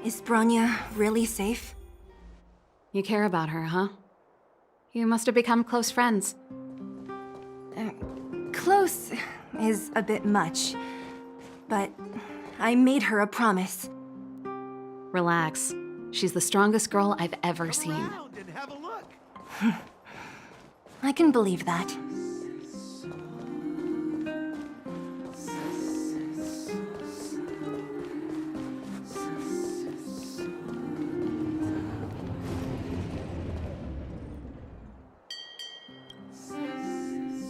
Is Bronya really safe? You care about her, huh? You must have become close friends. Close is a bit much, but I made her a promise. Relax. She's the strongest girl I've ever seen. And have a look. I can believe that.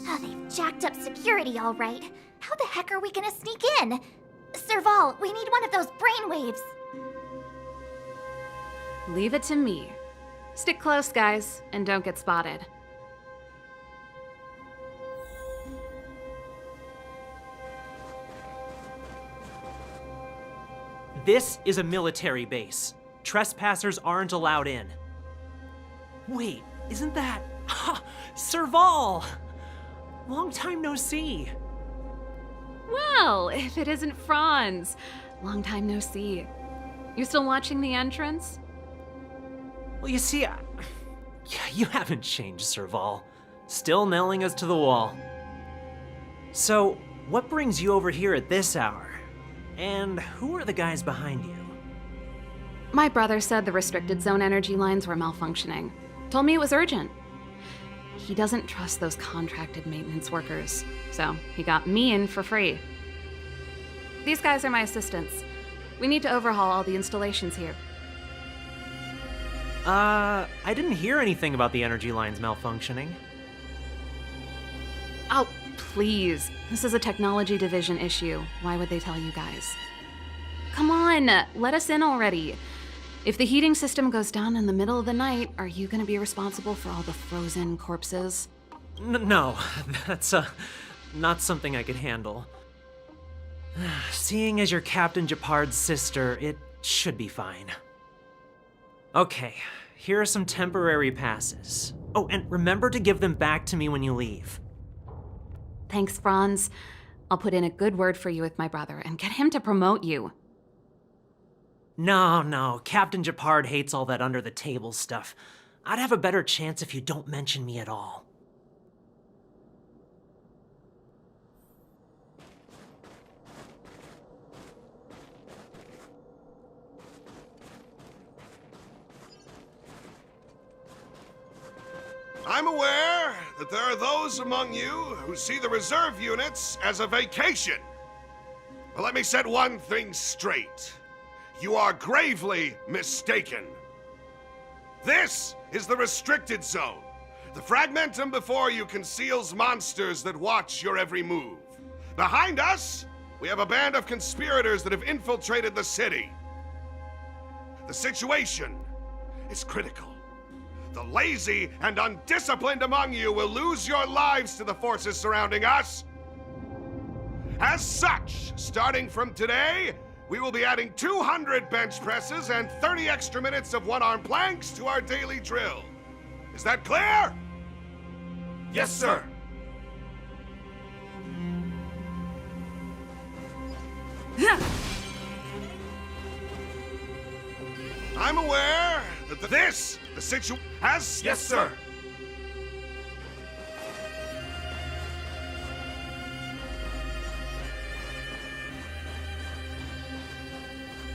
Oh, they've jacked up security all right. How the heck are we gonna sneak in? Serval, we need one of those brainwaves. Leave it to me. Stick close, guys, and don't get spotted. This is a military base. Trespassers aren't allowed in. Wait, isn't that... Serval! Long time no see. Well, if it isn't Franz. Long time no see. You still watching the entrance? Well, you see, you haven't changed, Serval. Still nailing us to the wall. So, what brings you over here at this hour? And who are the guys behind you? My brother said the restricted zone energy lines were malfunctioning. Told me it was urgent. He doesn't trust those contracted maintenance workers, so he got me in for free. These guys are my assistants. We need to overhaul all the installations here. I didn't hear anything about the energy lines malfunctioning. Oh, please. This is a technology division issue. Why would they tell you guys? Come on, let us in already. If the heating system goes down in the middle of the night, are you gonna be responsible for all the frozen corpses? No, that's not something I could handle. Seeing as you're Captain Ch2Pt2-3's sister, it should be fine. Okay, here are some temporary passes. Oh, and remember to give them back to me when you leave. Thanks, Franz. I'll put in a good word for you with my brother and get him to promote you. No, Captain Ch2Pt2-3 hates all that under-the-table stuff. I'd have a better chance if you don't mention me at all. I'm aware that there are those among you who see the reserve units as a vacation. But let me set one thing straight. You are gravely mistaken. This is the restricted zone. The fragmentum before you conceals monsters that watch your every move. Behind us, we have a band of conspirators that have infiltrated the city. The situation is critical. The lazy and undisciplined among you will lose your lives to the forces surrounding us. As such, starting from today, we will be adding 200 bench presses and 30 extra minutes of one-arm planks to our daily drill. Is that clear? Yes, sir. I'm aware that the situation has... Yes, sir.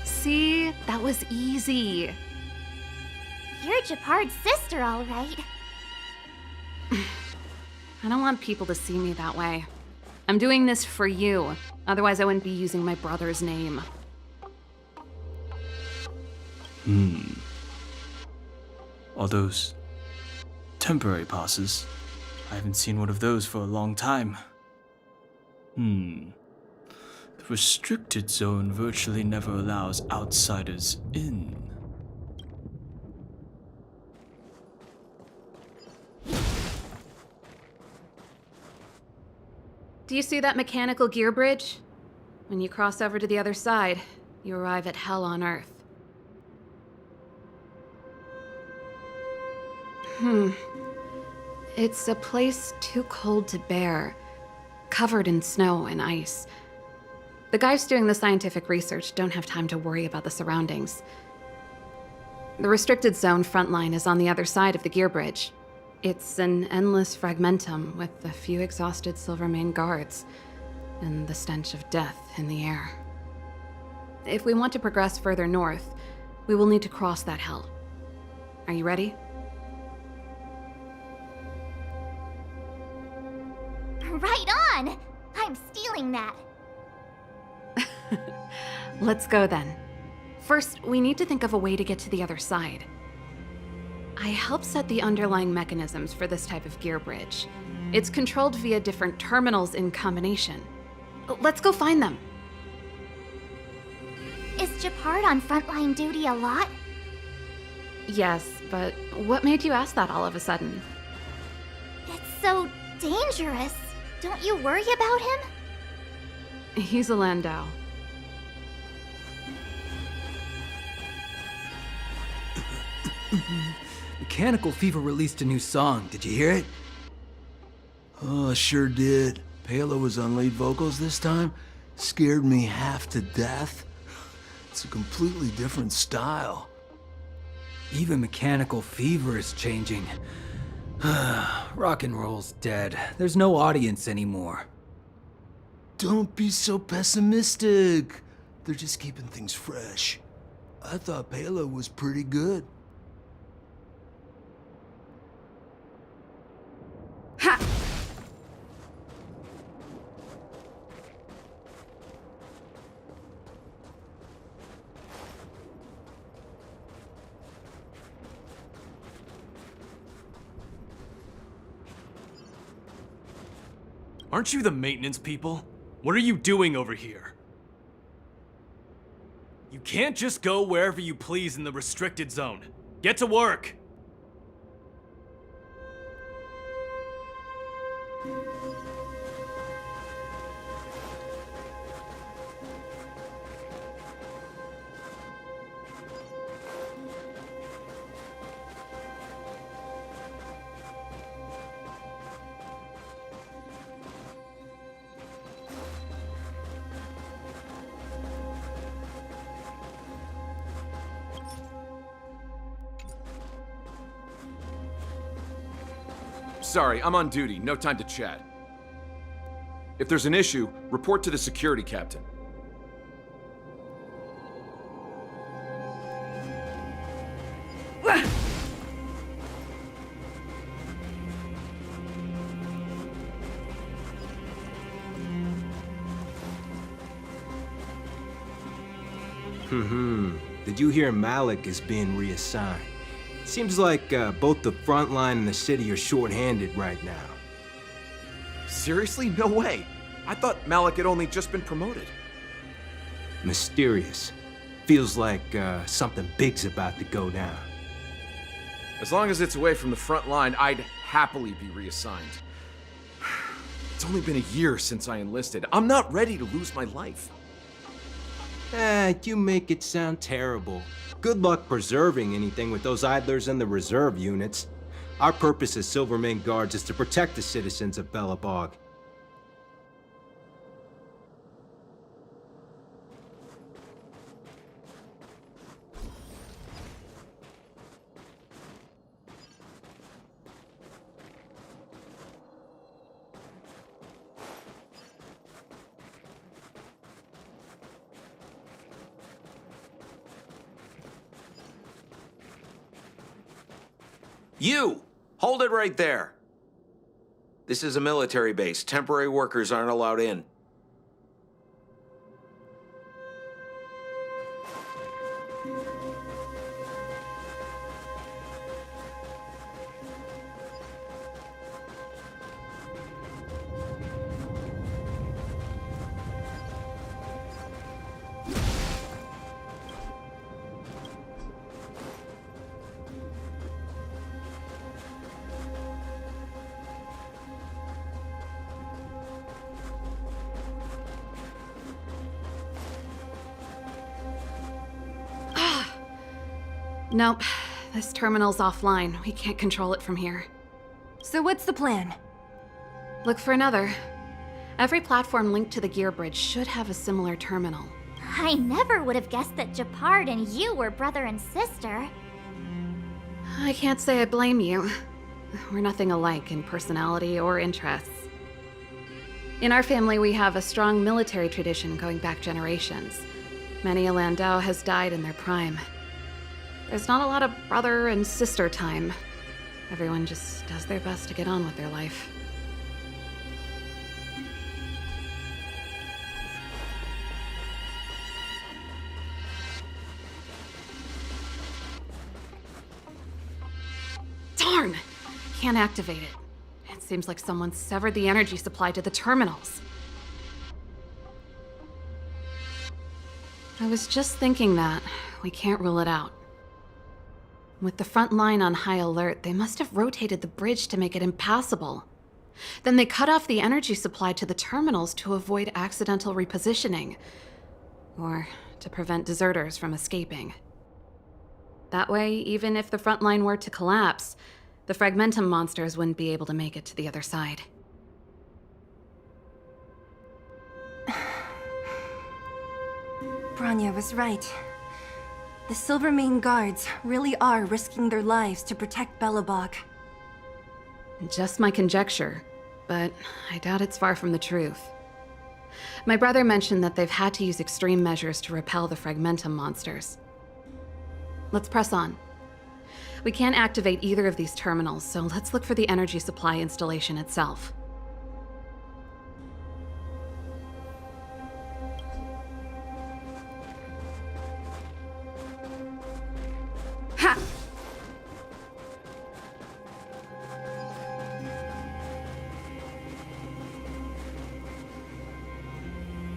See? That was easy. You're Ch2Pt2-3's sister, all right. I don't want people to see me that way. I'm doing this for you. Otherwise, I wouldn't be using my brother's name. All those temporary passes. I haven't seen one of those for a long time. The restricted zone virtually never allows outsiders in. Do you see that mechanical gear bridge? When you cross over to the other side, you arrive at Hell on Earth. It's a place too cold to bear, covered in snow and ice. The guys doing the scientific research don't have time to worry about the surroundings. The restricted zone front line is on the other side of the gear bridge. It's an endless fragmentum with a few exhausted Silvermane guards and the stench of death in the air. If we want to progress further north, we will need to cross that hell. Are you ready? Right on! I'm stealing that. Let's go then. First, we need to think of a way to get to the other side. I helped set the underlying mechanisms for this type of gear bridge. It's controlled via different terminals in combination. Let's go find them. Is Ch2Pt2 on frontline duty a lot? Yes, but what made you ask that all of a sudden? It's so dangerous. Don't you worry about him? He's a Landau. Mechanical Fever released a new song. Did you hear it? Oh, sure did. Palo was on lead vocals this time. Scared me half to death. It's a completely different style. Even Mechanical Fever is changing. Rock and roll's dead. There's no audience anymore. Don't be so pessimistic. They're just keeping things fresh. I thought Palo was pretty good. Ha! Aren't you the maintenance people? What are you doing over here? You can't just go wherever you please in the restricted zone. Get to work! Sorry, I'm on duty. No time to chat. If there's an issue, report to the security captain. Did you hear Malik is being reassigned? Seems like both the front line and the city are short-handed right now. Seriously? No way. I thought Malik had only just been promoted. Mysterious. Feels like something big's about to go down. As long as it's away from the front line, I'd happily be reassigned. It's only been a year since I enlisted. I'm not ready to lose my life. You make it sound terrible. Good luck preserving anything with those idlers and the reserve units. Our purpose as Silvermane Guards is to protect the citizens of Belobog. You! Hold it right there. This is a military base. Temporary workers aren't allowed in. Nope. This terminal's offline. We can't control it from here. So what's the plan? Look for another. Every platform linked to the gear bridge should have a similar terminal. I never would have guessed that Ch2Pt2 and you were brother and sister. I can't say I blame you. We're nothing alike in personality or interests. In our family, we have a strong military tradition going back generations. Many a Landau has died in their prime. There's not a lot of brother and sister time. Everyone just does their best to get on with their life. Darn! Can't activate it. It seems like someone severed the energy supply to the terminals. I was just thinking that. We can't rule it out. With the front line on high alert, they must have rotated the bridge to make it impassable. Then they cut off the energy supply to the terminals to avoid accidental repositioning, or to prevent deserters from escaping. That way, even if the front line were to collapse, the Fragmentum monsters wouldn't be able to make it to the other side. Branya was right. The Silvermane guards really are risking their lives to protect Belobog. Just my conjecture, but I doubt it's far from the truth. My brother mentioned that they've had to use extreme measures to repel the Fragmentum monsters. Let's press on. We can't activate either of these terminals, so let's look for the energy supply installation itself. Ha!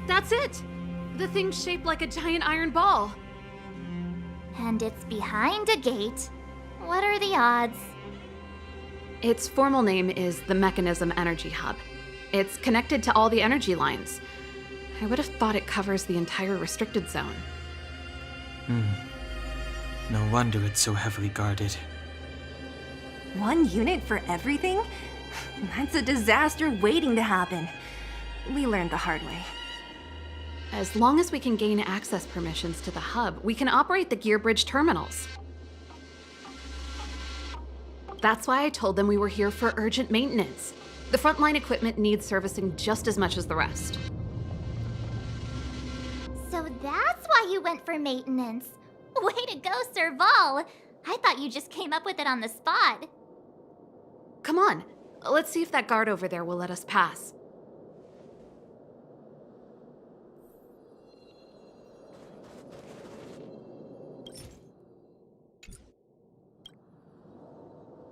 That's it! The thing's shaped like a giant iron ball. And it's behind a gate. What are the odds? Its formal name is the Mechanism Energy Hub. It's connected to all the energy lines. I would have thought it covers the entire restricted zone. No wonder it's so heavily guarded. One unit for everything? That's a disaster waiting to happen. We learned the hard way. As long as we can gain access permissions to the hub, we can operate the gear bridge terminals. That's why I told them we were here for urgent maintenance. The frontline equipment needs servicing just as much as the rest. So that's why you went for maintenance. Way to go, Serval! I thought you just came up with it on the spot. Come on, let's see if that guard over there will let us pass.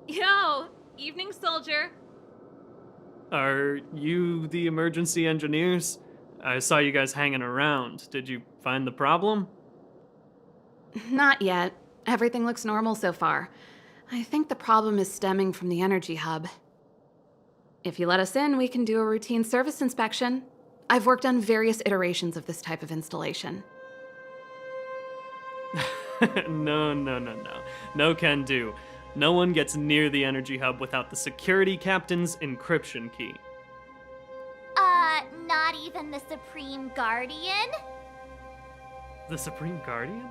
Yo, evening, soldier. Are you the emergency engineers? I saw you guys hanging around. Did you find the problem? Not yet. Everything looks normal so far. I think the problem is stemming from the energy hub. If you let us in, we can do a routine service inspection. I've worked on various iterations of this type of installation. No. No can do. No one gets near the energy hub without the security captain's encryption key. Not even the Supreme Guardian? The Supreme Guardian?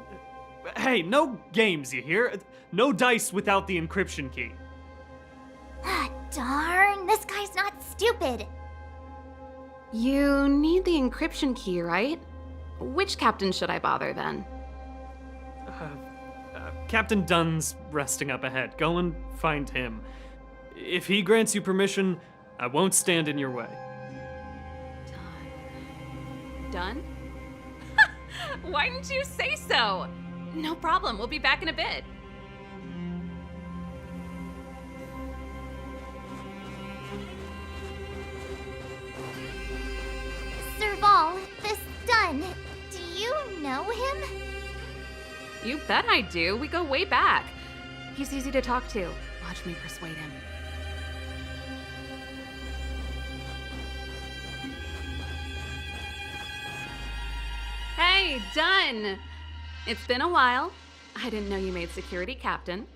Hey, no games, you hear? No dice without the encryption key. Ah, darn, this guy's not stupid. You need the encryption key, right? Which captain should I bother then? Captain Dunn's resting up ahead. Go and find him. If he grants you permission, I won't stand in your way. Done? Why didn't you say so? No problem, we'll be back in a bit. Serval, this Dunn, do you know him? You bet I do. We go way back. He's easy to talk to. Watch me persuade him. Hey, Dunn! It's been a while. I didn't know you made security captain.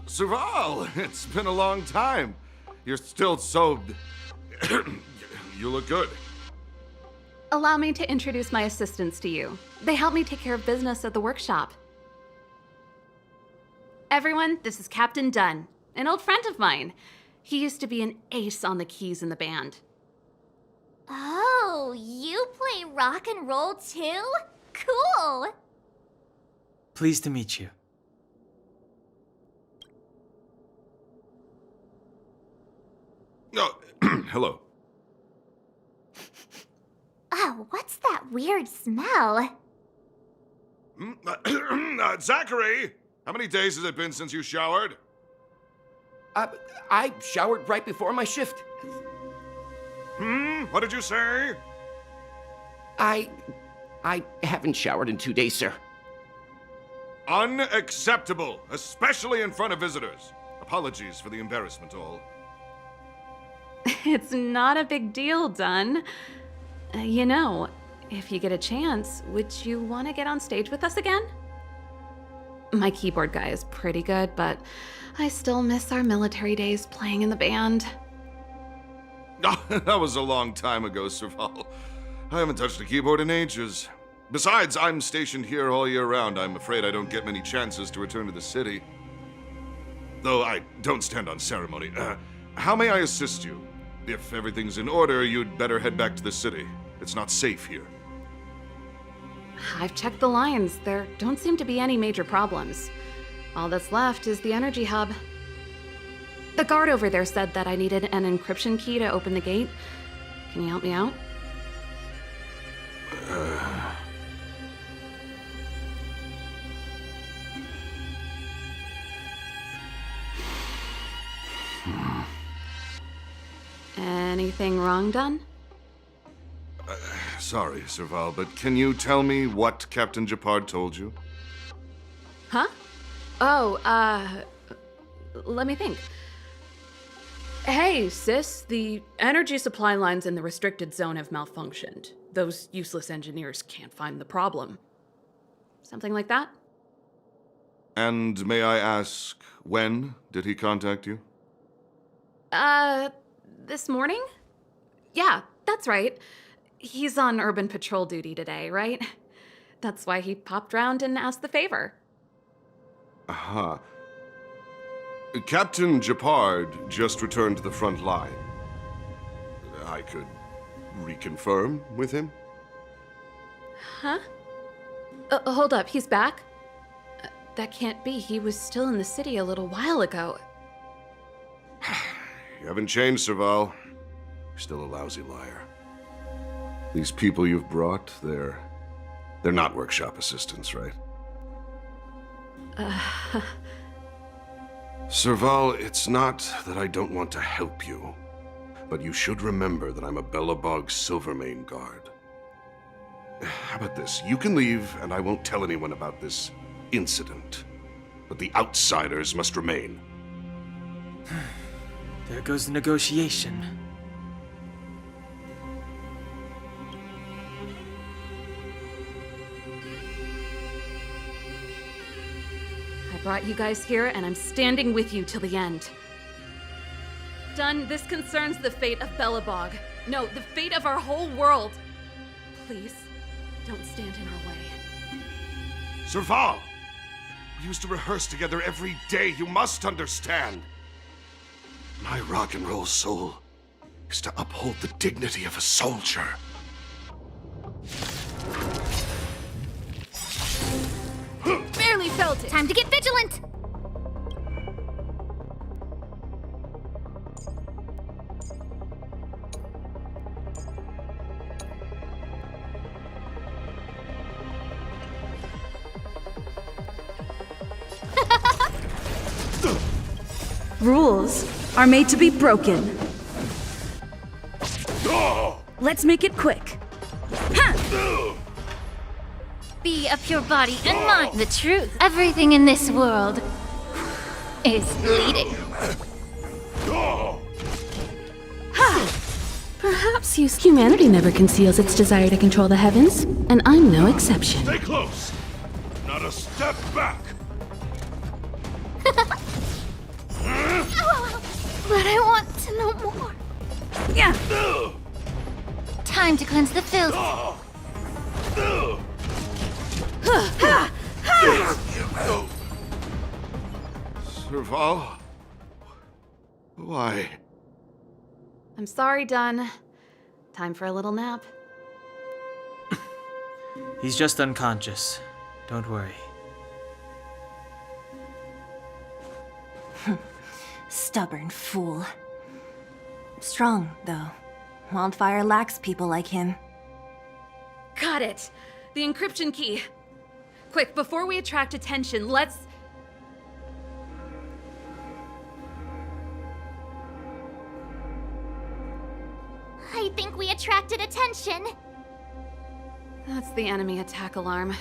Serval, it's been a long time. You're still so... You look good. Allow me to introduce my assistants to you. They help me take care of business at the workshop. Everyone, this is Captain Dunn, an old friend of mine. He used to be an ace on the keys in the band. Oh, you play rock and roll too? Cool! Pleased to meet you. Oh, hello. Oh, what's that weird smell? Zachary! How many days has it been since you showered? I showered right before my shift. What did you say? I haven't showered in 2 days, sir. Unacceptable, especially in front of visitors. Apologies for the embarrassment, all. It's not a big deal, Dunn. You know, if you get a chance, would you want to get on stage with us again? My keyboard guy is pretty good, but I still miss our military days playing in the band. That was a long time ago, Serval. I haven't touched a keyboard in ages. Besides, I'm stationed here all year round. I'm afraid I don't get many chances to return to the city. Though I don't stand on ceremony. How may I assist you? If everything's in order, you'd better head back to the city. It's not safe here. I've checked the lines. There don't seem to be any major problems. All that's left is the energy hub. The guard over there said that I needed an encryption key to open the gate. Can you help me out? Anything wrong, Dunn? Sorry, Serval, but can you tell me what Captain Ch2Pt2-3 told you? Huh? Oh, let me think. Hey, sis, the energy supply lines in the restricted zone have malfunctioned. Those useless engineers can't find the problem. Something like that? And may I ask, when did he contact you? This morning? Yeah, that's right. He's on urban patrol duty today, right? That's why he popped round and asked the favor. Aha. Captain Ch2Pt2-3 just returned to the front line. I could reconfirm with him? Huh? Hold up, he's back? That can't be. He was still in the city a little while ago. You haven't changed, Serval. You're still a lousy liar. These people you've brought, they're not workshop assistants, right? Serval, it's not that I don't want to help you, but you should remember that I'm a Belobog Silvermane guard. How about this? You can leave, and I won't tell anyone about this incident. But the outsiders must remain. There goes the negotiation. I brought you guys here, and I'm standing with you till the end. Dunn, this concerns the fate of Belobog. No, the fate of our whole world. Please, don't stand in our way. Serval! We used to rehearse together every day, you must understand. My rock and roll soul is to uphold the dignity of a soldier. Barely felt it. Time to get vigilant. Rules are made to be broken. Let's make it quick. Be of your body and mind the truth. Everything in this world is bleeding. Perhaps humanity never conceals its desire to control the heavens, and I'm no exception. Stay close! Not a step back! But I want to know more. Yeah. Time to cleanse the filth. Serval? Why? I'm sorry, Dunn. Time for a little nap. He's just unconscious. Don't worry. Stubborn fool. Strong, though. Wildfire lacks people like him. Got it! The encryption key. Quick, before we attract attention, let's... I think we attracted attention. That's the enemy attack alarm.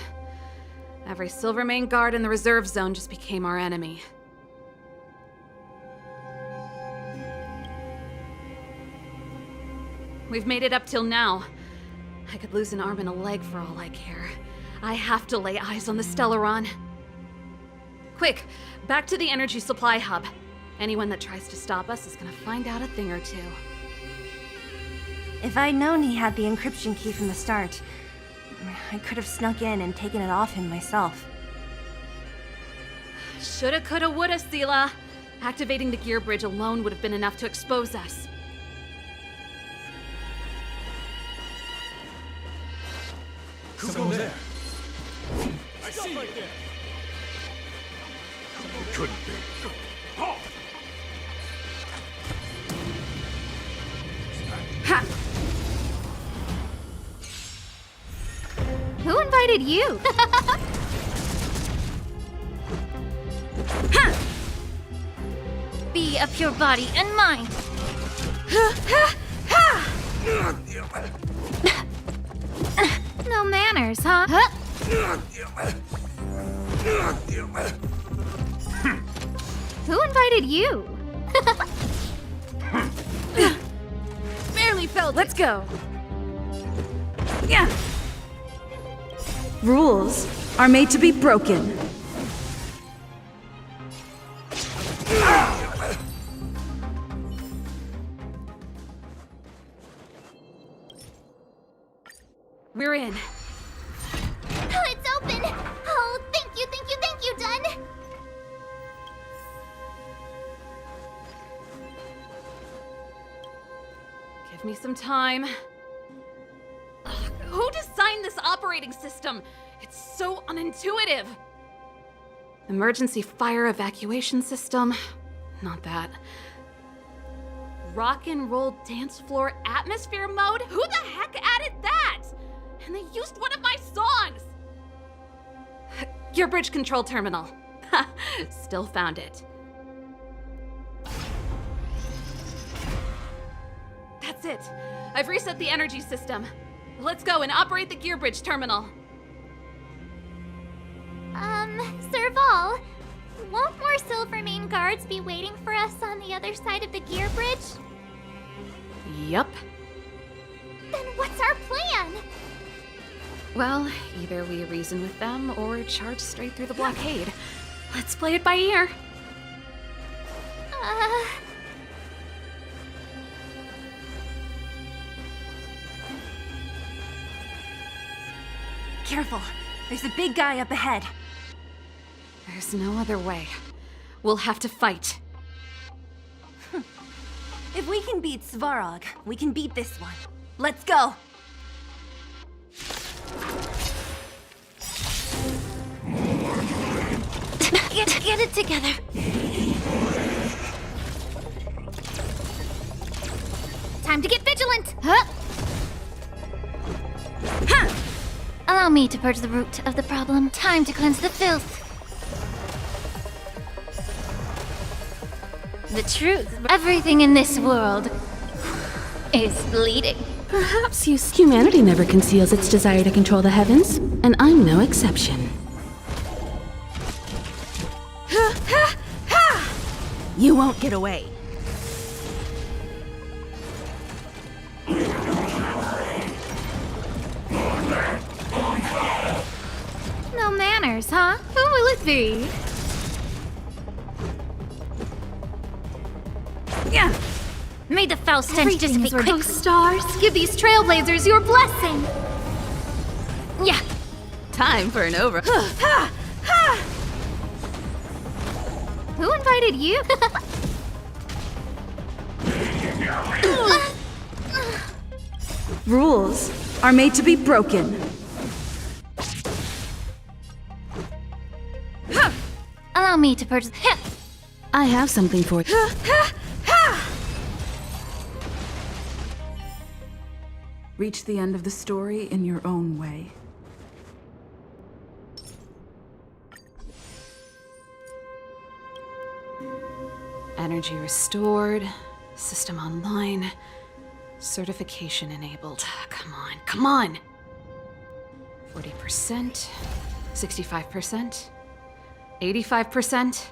Every Silvermane guard in the reserve zone just became our enemy. We've made it up till now. I could lose an arm and a leg for all I care. I have to lay eyes on the Stellaron. Quick, back to the energy supply hub. Anyone that tries to stop us is gonna find out a thing or two. If I'd known he had the encryption key from the start, I could have snuck in and taken it off him myself. Shoulda, coulda, woulda, Sela. Activating the gear bridge alone would have been enough to expose us. Who's going there? I see right there. It couldn't be. Oh. Ha! Who invited you? Ha! Be of your body and mind. No manners, huh? Who invited you? Barely felt. Let's go. Yeah. Rules are made to be broken. We're in. It's open! Oh, thank you, thank you, thank you, Dunn! Give me some time. Ugh, who designed this operating system? It's so unintuitive. Emergency fire evacuation system? Not that. Rock and roll dance floor atmosphere mode? Who the heck added that? And they used one of my songs! Your bridge control terminal. Still found it. That's it. I've reset the energy system. Let's go and operate the gear bridge terminal. Serval, won't more Silvermane guards be waiting for us on the other side of the gear bridge? Yup. Then what's our plan? Well, either we reason with them or charge straight through the blockade. Let's play it by ear. Careful, there's a big guy up ahead. There's no other way. We'll have to fight. If we can beat Svarog, we can beat this one. Let's go! Get it together. Time to get vigilant! Huh? Huh! Allow me to purge the root of the problem. Time to cleanse the filth. The truth. Everything in this world is bleeding. Perhaps humanity never conceals its desire to control the heavens, and I'm no exception. You won't get away. No manners, huh? Who will it be? Yeah. May the foul stench dissipate quickly. Stars, give these trailblazers your blessing. Yeah. Time for an over. Who invited you? Rules are made to be broken. Allow me to purchase. I have something for you. Reach the end of the story in your own way. Energy restored, system online, certification enabled. Come on, come on! 40%, 65%, 85%.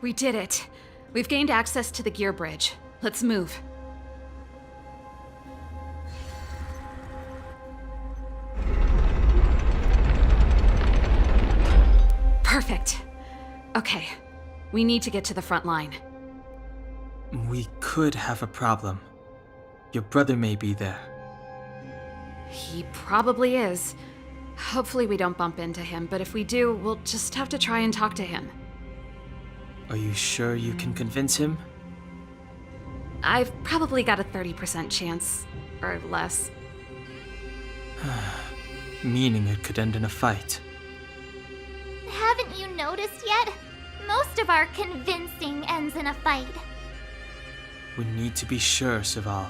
We did it. We've gained access to the gear bridge. Let's move. Perfect. Okay. We need to get to the front line. We could have a problem. Your brother may be there. He probably is. Hopefully we don't bump into him, but if we do, we'll just have to try and talk to him. Are you sure you can convince him? I've probably got a 30% chance, or less. Meaning it could end in a fight. Haven't you noticed yet? Most of our convincing ends in a fight. We need to be sure, Serval.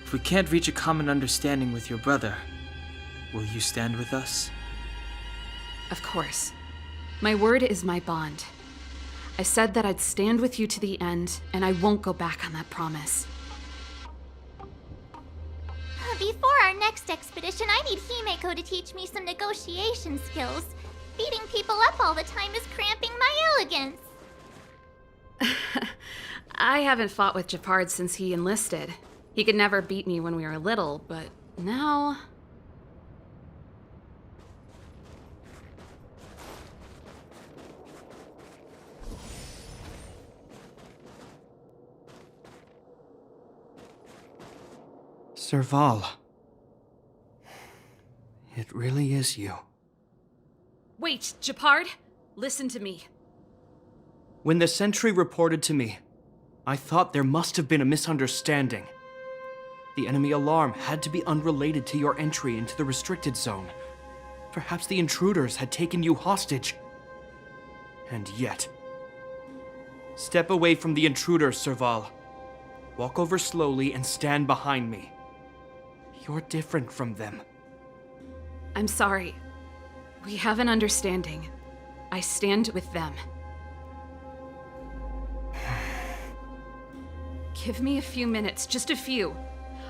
If we can't reach a common understanding with your brother, will you stand with us? Of course. My word is my bond. I said that I'd stand with you to the end, and I won't go back on that promise. Before our next expedition, I need Himeko to teach me some negotiation skills. Beating people up all the time is cramping my elegance. I haven't fought with Japard since he enlisted. He could never beat me when we were little, but now... Serval. It really is you. Wait, Japard! Listen to me. When the sentry reported to me, I thought there must have been a misunderstanding. The enemy alarm had to be unrelated to your entry into the restricted zone. Perhaps the intruders had taken you hostage. And yet... Step away from the intruders, Serval. Walk over slowly and stand behind me. You're different from them. I'm sorry. We have an understanding. I stand with them. Give me a few minutes, just a few.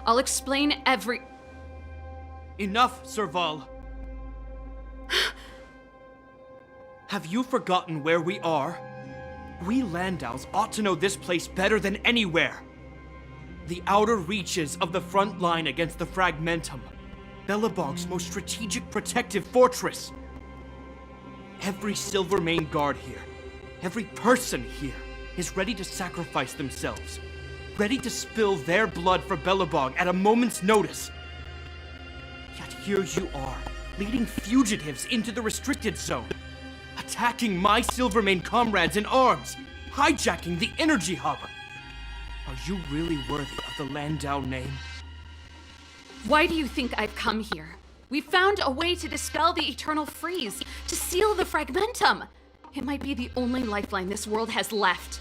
I'll explain every... Enough, Serval! Have you forgotten where we are? We Landaus ought to know this place better than anywhere. The outer reaches of the front line against the Fragmentum. Belobog's most strategic protective fortress. Every Silvermane guard here, every person here, is ready to sacrifice themselves. Ready to spill their blood for Belobog at a moment's notice. Yet here you are, leading fugitives into the restricted zone. Attacking my Silvermane comrades in arms. Hijacking the energy hub. Are you really worthy of the Landau name? Why do you think I've come here? We found a way to dispel the eternal freeze, to seal the Fragmentum. It might be the only lifeline this world has left.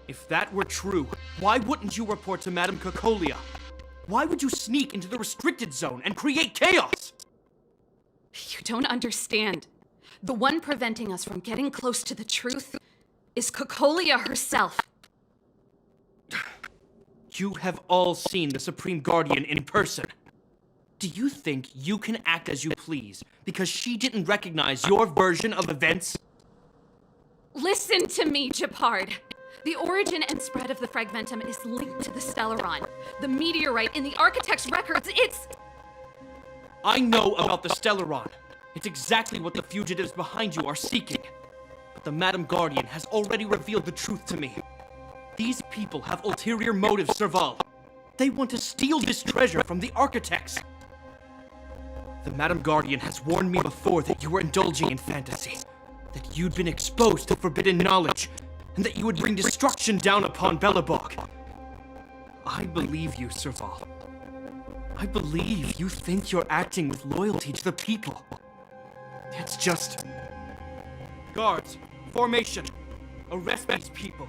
If that were true, why wouldn't you report to Madame Cocolia? Why would you sneak into the restricted zone and create chaos? You don't understand. The one preventing us from getting close to the truth is Cocolia herself. You have all seen the Supreme Guardian in person. Do you think you can act as you please because she didn't recognize your version of events? Listen to me, Japard. The origin and spread of the Fragmentum is linked to the Stellaron. The meteorite in the Architect's records, it's... I know about the Stellaron. It's exactly what the fugitives behind you are seeking. But the Madam Guardian has already revealed the truth to me. These people have ulterior motives, Serval. They want to steal this treasure from the Architects. The Madam Guardian has warned me before that you were indulging in fantasy. that you'd been exposed to forbidden knowledge, and that you would bring destruction down upon Belobog. I believe you, Serval. I believe you think you're acting with loyalty to the people. It's just... Guards, formation. Arrest these people.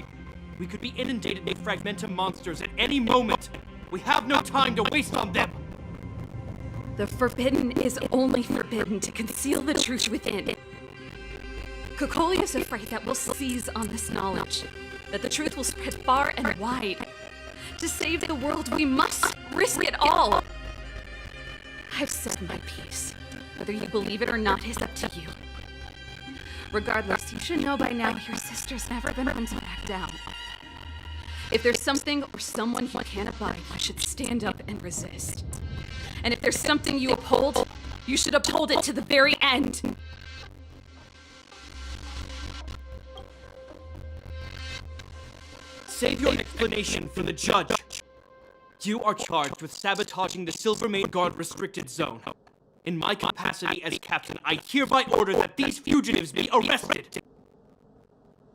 We could be inundated with Fragmentum monsters at any moment. We have no time to waste on them. The forbidden is only forbidden to conceal the truth within. Kokoli is afraid that we'll seize on this knowledge, that the truth will spread far and wide. To save the world, we must risk it all. I've said my piece. Whether you believe it or not is up to you. Regardless, you should know by now your sister's never been one to back down. If there's something or someone you can't abide, you should stand up and resist. And if there's something you uphold, you should uphold it to the very end. Save your explanation for the judge. You are charged with sabotaging the Silvermane Guard restricted zone. In my capacity as captain, I hereby order that these fugitives be arrested.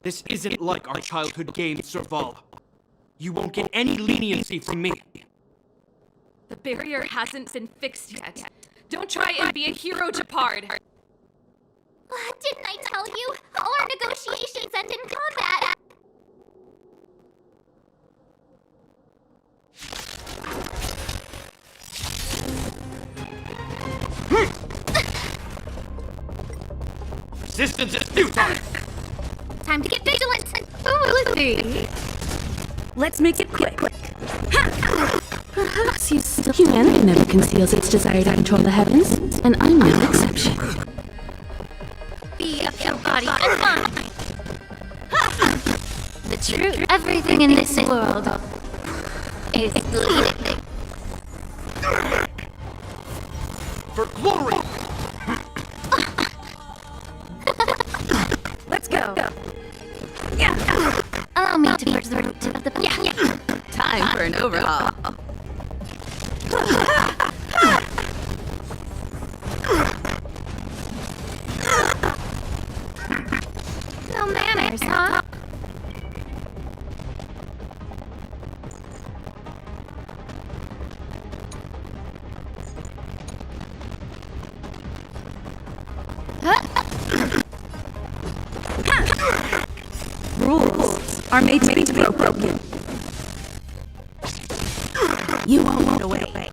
This isn't like our childhood game, Serval. You won't get any leniency from me. The barrier hasn't been fixed yet. Don't try and be a hero, Japard. Didn't I tell you? All our negotiations end in combat. Resistance is futile! Time to get vigilant! Oh, let's see. Let's make it quick. Perhaps you still... Humanity never conceals its desire to control the heavens, and I'm no exception. Be up your body and mind! The truth, everything in this world is bleeding. For glory! Let's go. Allow me to push the root of the... Time for an overhaul. No manners, huh? Rules are made to be broken. You won't get away.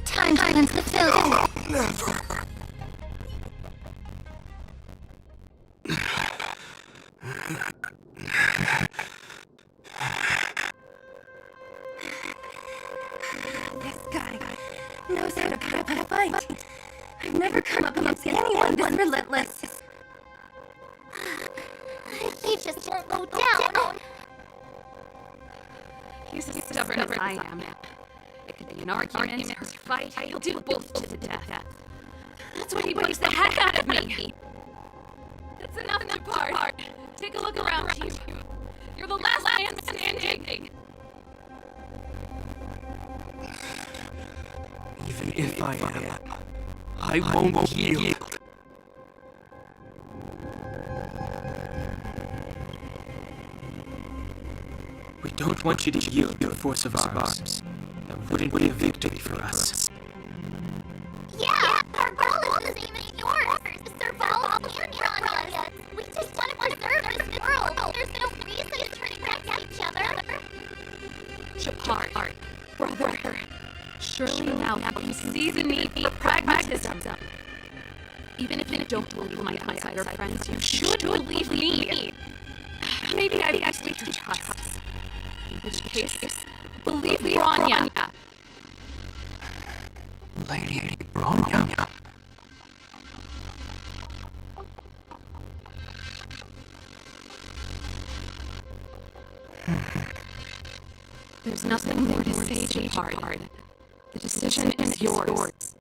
Time to cleanse the filth. Never. This guy knows how to put up a fight. I've never come up against anyone this relentless. He just won't go down. He's as stubborn as I am. It could be an argument or a fight. He'll do both to the death. That's why he bites the heck out of me. That's enough, Japard. Take a look around you. You're the last man standing. Even if I am, I won't yield. We don't want you to yield to a force of ours. That wouldn't be a victory for us. Yeah, our goal is the same as yours. Serval and Ronda. We just want to preserve this world. There's no reason to turn against each other. Japard, brother. Surely now you see the need for pragmatism. Even if you don't believe my outsider friends, you should believe me. Maybe I've wasted your trust. In which case, believe Bronya. Lady Bronya. There's nothing more to say, Japard. The decision is yours.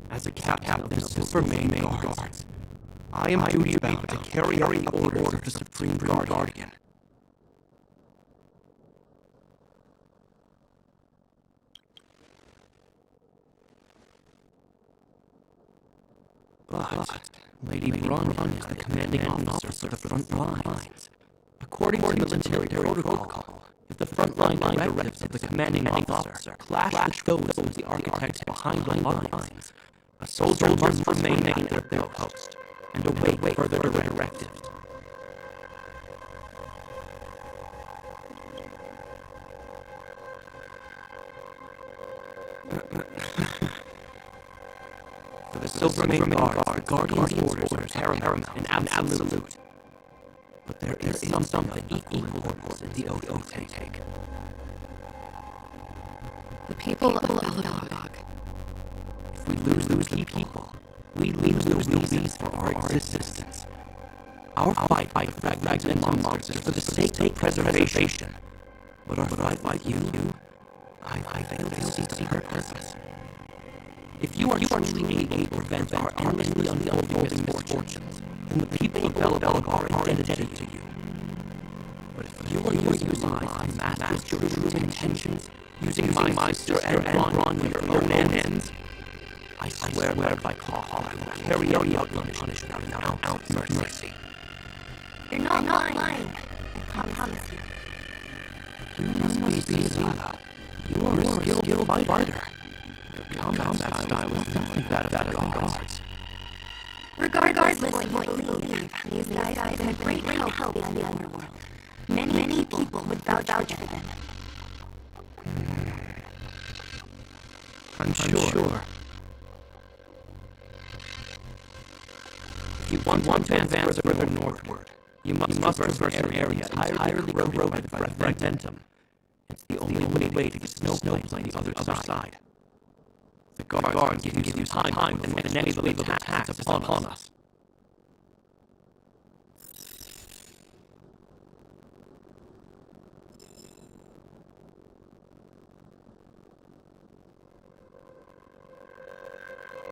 As a captain of the Silvermane Guards, I am duty bound to carry out the orders of the Supreme Guardian. But Lady Bronwyn is the commanding officer of the front lines. According to military protocol, if the frontline directives of the commanding officer clash with those of the architects behind the lines, a soldier must remain at their post and await further directives. For the Silvermane Guards, the Guardian's orders are paramount and absolute. But there is something equally important in the oath they take. The people of Belobog. If we lose those key people, we lose the reason for our existence. Our fight by fragmented monsters is for the sake of preservation. But our fight by you, I fail to see the purpose. If you are truly able to prevent our endlessly unfolding misfortunes, then the people of Belobog are indebted to you. But if you are using mine to master your true intentions, using my sister and Ron for your own ends, I swear by Paul I will carry out your punishment without an ounce of mercy. You're not lying. I promise you. You must be Zila. You are a skilled fighter. Your combat style is nothing like that of the guards. Regardless of what you believe, these guys have been a great help in the underworld. Many people would vouch for them. I'm sure. If you want to advance further northward, you must traverse an area entirely corroded by fragmentum. It's the only way to get snowflakes on the other side. The guards give you time when the next wave of attacks is upon us.